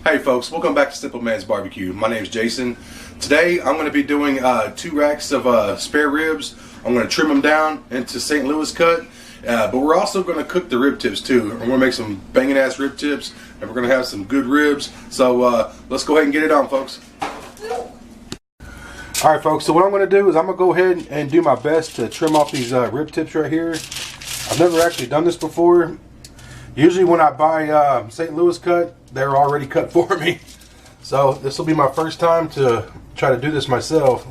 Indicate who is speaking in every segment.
Speaker 1: Hey folks, welcome back to Simple Man's Barbecue. My name is Jason. Today I'm going to be doing 2 racks of spare ribs. I'm going to trim them down into St. Louis cut, but we're also going to cook the rib tips too. We're going to make some banging ass rib tips, and we're going to have some good ribs. So let's go ahead and get it on, folks. Alright folks, so what I'm going to do is I'm going to go ahead and do my best to trim off these rib tips right here. I've never actually done this before. Usually when I buy St. Louis cut, they're already cut for me. So this will be my first time to try to do this myself.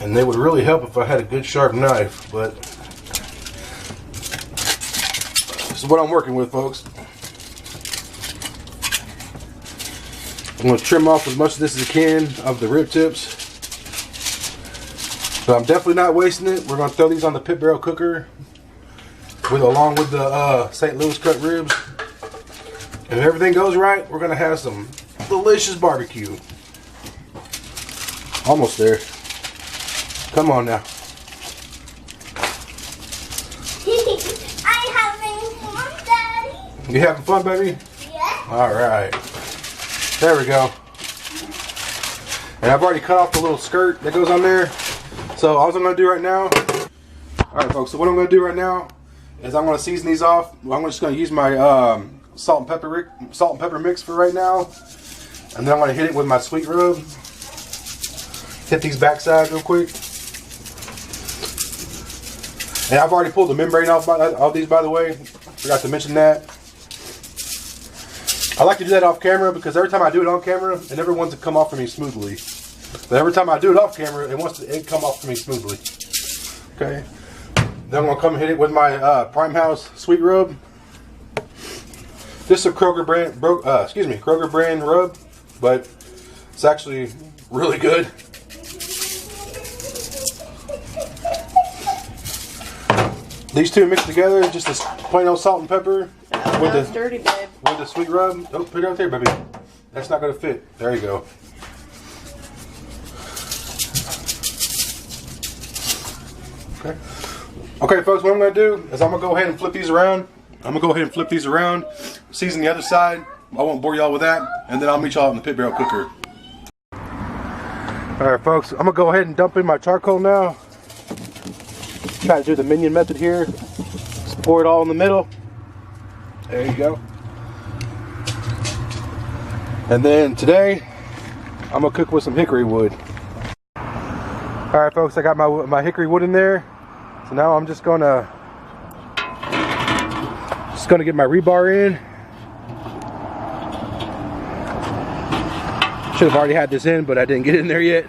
Speaker 1: And they would really help if I had a good sharp knife, but this is what I'm working with, folks. I'm going to trim off as much of this as I can of the rib tips. But I'm definitely not wasting it. We're going to throw these on the pit barrel cooker along with the St. Louis cut ribs. And if everything goes right, we're going to have some delicious barbecue. Almost there. Come on now.
Speaker 2: I'm having fun, Daddy.
Speaker 1: You having fun, baby?
Speaker 2: Yeah.
Speaker 1: Alright. There we go. And I've already cut off the little skirt that goes on there. So all I'm going to do right now. Alright folks, so what I'm going to do right now is I'm going to season these off. I'm just going to use my salt and pepper mix for right now, and then I'm going to hit it with my sweet rub. Hit these backsides real quick, and I've already pulled the membrane off these, by the way. Forgot to mention that. I like to do that off camera because every time I do it on camera, it never wants to come off for me smoothly. But every time I do it off camera, it wants to come off for me smoothly. Okay. Then I'm going to come hit it with my Prime House sweet rub. This is a Kroger brand rub, but it's actually really good. These two mixed together, just a plain old salt and pepper with the
Speaker 3: dirty, babe.
Speaker 1: With the sweet rub. Oh, put it out there, baby. That's not going to fit. There you go. Okay. Okay, folks, what I'm going to do is I'm going to go ahead and flip these around. Season the other side. I won't bore y'all with that. And then I'll meet y'all in the pit barrel cooker. Alright, folks, I'm going to go ahead and dump in my charcoal now. Try to do the minion method here. Just pour it all in the middle. There you go. And then today, I'm going to cook with some hickory wood. Alright, folks, I got my hickory wood in there. So now I'm just gonna get my rebar in. Should have already had this in, but I didn't get it in there yet.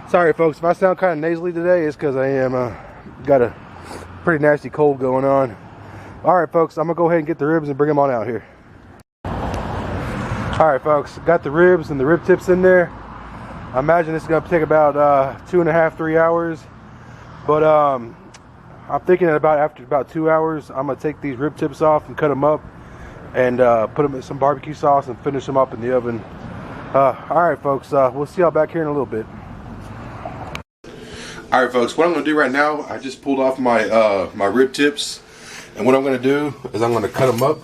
Speaker 1: Sorry folks, if I sound kind of nasally today, it's because I am got a pretty nasty cold going on. Alright folks, I'm gonna go ahead and get the ribs and bring them on out here. Alright folks, got the ribs and the rib tips in there. I imagine this is gonna take about 2.5 to 3 hours, but I'm thinking that after about 2 hours, I'm going to take these rib tips off and cut them up and put them in some barbecue sauce and finish them up in the oven. Alright folks, we'll see y'all back here in a little bit. Alright folks, what I'm going to do right now, I just pulled off my my rib tips, and what I'm going to do is I'm going to cut them up.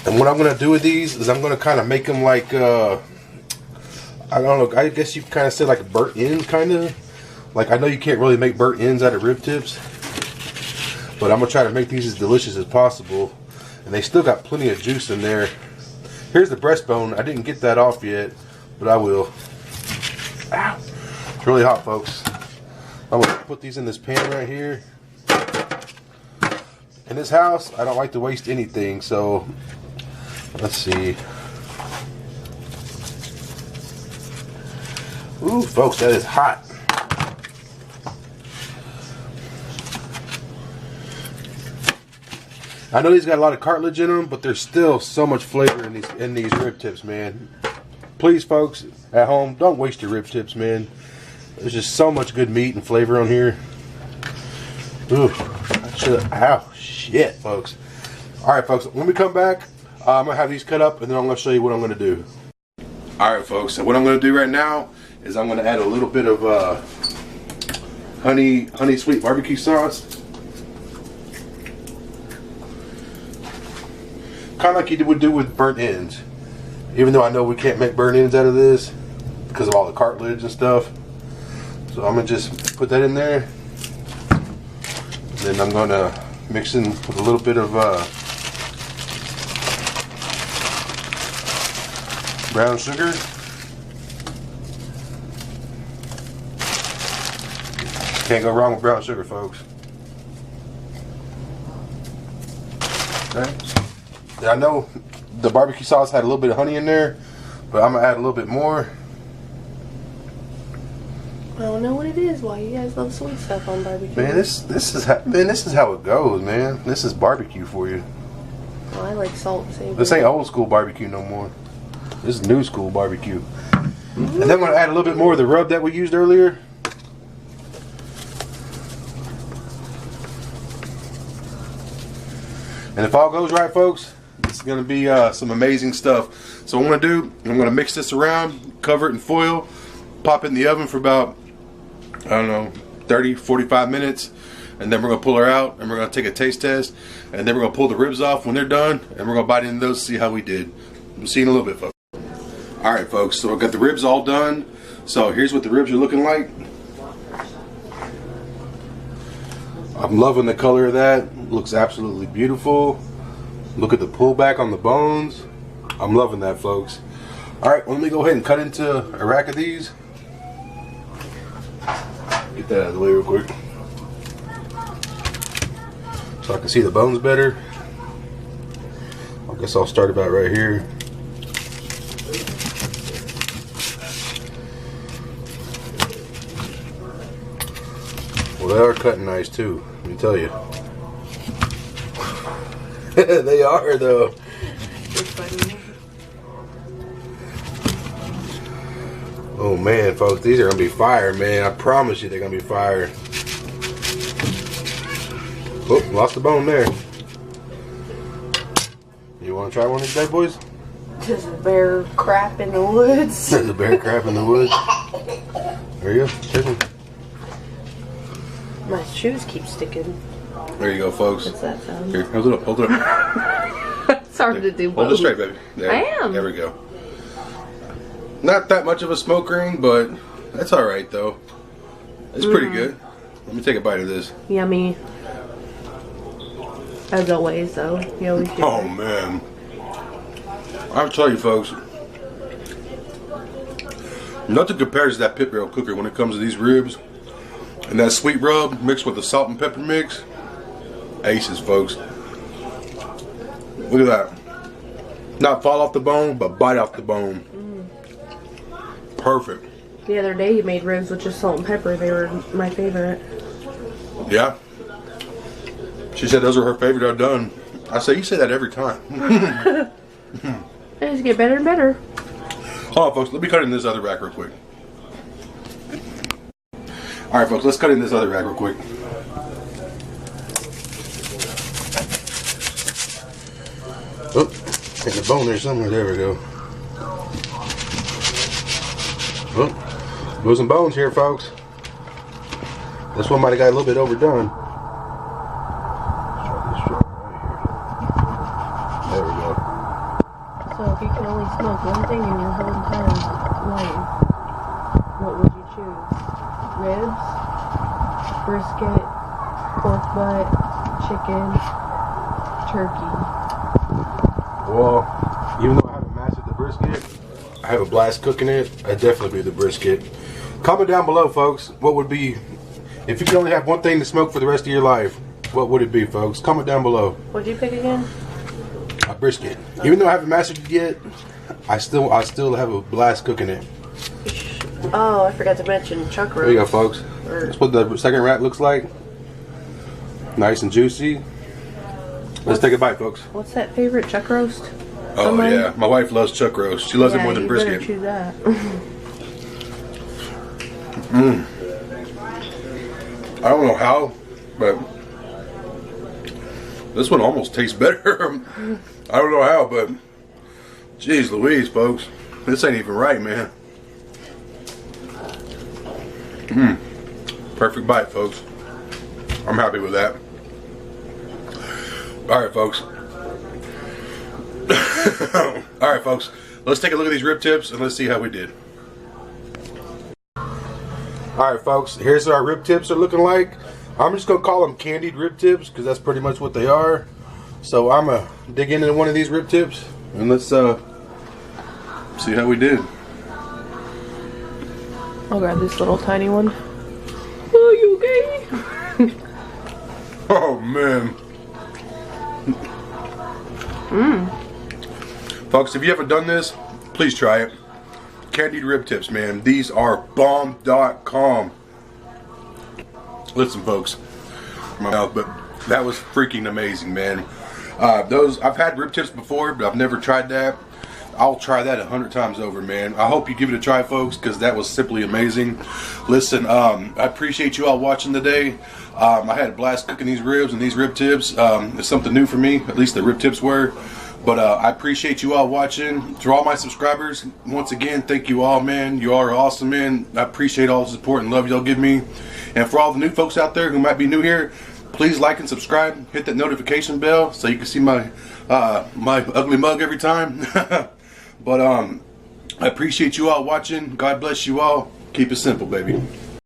Speaker 1: And what I'm going to do with these is I'm going to kind of make them like I don't know, I guess you kind of said like burnt ends, kind of. Like, I know you can't really make burnt ends out of rib tips, but I'm going to try to make these as delicious as possible. And they still got plenty of juice in there. Here's the breastbone. I didn't get that off yet, but I will. Ow. It's really hot, folks. I'm gonna put these in this pan right here. In this house, I don't like to waste anything, so let's see. Ooh, folks, that is hot. I know these got a lot of cartilage in them, but there's still so much flavor in these rib tips, man. Please, folks, at home, don't waste your rib tips, man. There's just so much good meat and flavor on here. Ooh, ow, shit, folks. All right, folks, when we come back, I'm gonna have these cut up, and then I'm gonna show you what I'm gonna do. All right, folks, so what I'm gonna do right now is I'm gonna add a little bit of honey sweet barbecue sauce. Kind of like you would do with burnt ends. Even though I know we can't make burnt ends out of this because of all the cartilage and stuff. So I'm going to just put that in there. Then I'm going to mix in with a little bit of brown sugar. Can't go wrong with brown sugar, folks. Okay. I know the barbecue sauce had a little bit of honey in there, but I'm gonna add a little bit more.
Speaker 3: I don't know what it is. Why you guys love sweet stuff on barbecue?
Speaker 1: Man, this is how it goes, man. This is barbecue for you.
Speaker 3: Oh, I like salt and savory.
Speaker 1: This ain't old school barbecue no more. This is new school barbecue. And then I'm gonna add a little bit more of the rub that we used earlier. And if all goes right, folks, it's going to be some amazing stuff. So what I'm going to do, I'm going to mix this around, cover it in foil, pop it in the oven for about, I don't know, 30, 45 minutes. And then we're going to pull her out, and we're going to take a taste test. And then we're going to pull the ribs off when they're done. And we're going to bite into those, see how we did. We'll see you in a little bit, folks. Alright, folks, so I've got the ribs all done. So here's what the ribs are looking like. I'm loving the color of that. Looks absolutely beautiful. Look at the pullback on the bones. I'm loving that, folks. Alright, well, let me go ahead and cut into a rack of these. Get that out of the way real quick, so I can see the bones better. I guess I'll start about right here. Well, they are cutting nice too, let me tell you. They are, though. Oh man, folks, these are gonna be fire, man. I promise you they're gonna be fire. Oh, lost the bone there. You wanna try one of these bad boys?
Speaker 3: Just bear crap in the woods.
Speaker 1: The bear crap in the woods. There you go, take one.
Speaker 3: My shoes keep sticking.
Speaker 1: There you go, folks.
Speaker 3: What's that sound?
Speaker 1: Here, hold it up, hold it up.
Speaker 3: It's hard to do both.
Speaker 1: Hold it straight, baby. There,
Speaker 3: I am.
Speaker 1: There we go. Not that much of a smoke ring, but that's alright, though. It's pretty good. Let me take a bite of this.
Speaker 3: Yummy. As always, though. You always do.
Speaker 1: Oh, man. I'll tell you, folks. Nothing compares to that pit barrel cooker when it comes to these ribs. And that sweet rub mixed with the salt and pepper mix. Aces, folks. Look at that. Not fall off the bone, but bite off the bone. Perfect.
Speaker 3: The other day you made ribs with just salt and pepper. They were my favorite.
Speaker 1: Yeah. She said those are her favorite I've done. I say, you say that every time.
Speaker 3: They just get better and better.
Speaker 1: Hold on, folks. Let me cut in this other rack real quick. Alright, folks. Let's cut in this other rack real quick. Oh, there's a bone there somewhere. There we go. Oh, losing bones here, folks. This one might have got a little bit overdone. There we go.
Speaker 3: So if you could only smoke one thing in your whole entire life, what would you choose? Ribs, brisket, pork butt, chicken, turkey.
Speaker 1: Well, even though I haven't mastered the brisket, I have a blast cooking it, I'd definitely be the brisket. Comment down below, folks, what would be, if you could only have one thing to smoke for the rest of your life, what would it be, folks? Comment down below.
Speaker 3: What'd you pick again?
Speaker 1: A brisket. Even though I haven't mastered it yet, I still have a blast cooking it.
Speaker 3: Oh, I forgot to mention chuck roast.
Speaker 1: There you go, folks. That's what the second wrap looks like. Nice and juicy. Let's take a bite, folks.
Speaker 3: What's that favorite chuck roast?
Speaker 1: Oh yeah, my wife loves chuck roast. She loves it more than brisket.
Speaker 3: You better choose that.
Speaker 1: I don't know how, but this one almost tastes better. I don't know how, but geez Louise, folks, this ain't even right, man. Perfect bite, folks. I'm happy with that. Alright, folks. Alright, folks. Let's take a look at these rib tips and let's see how we did. Alright, folks. Here's what our rib tips are looking like. I'm just going to call them candied rib tips because that's pretty much what they are. So I'm going to dig into one of these rib tips and let's see how we did.
Speaker 3: I'll grab this little tiny one. Are you okay?
Speaker 1: Oh, man. Folks, if you haven't done this, please try it. Candied rib tips, man. These are bomb.com. Listen, folks, my mouth, but that was freaking amazing, man. I've had rib tips before, but I've never tried that. I'll try that 100 times over, man. I hope you give it a try, folks, because that was simply amazing. Listen, I appreciate you all watching today. I had a blast cooking these ribs and these rib tips. It's something new for me, at least the rib tips were. But I appreciate you all watching. To all my subscribers, once again, thank you all, man. You all are awesome, man. I appreciate all the support and love y'all give me. And for all the new folks out there who might be new here, please like and subscribe. Hit that notification bell so you can see my my ugly mug every time. But I appreciate you all watching. God bless you all. Keep it simple, baby.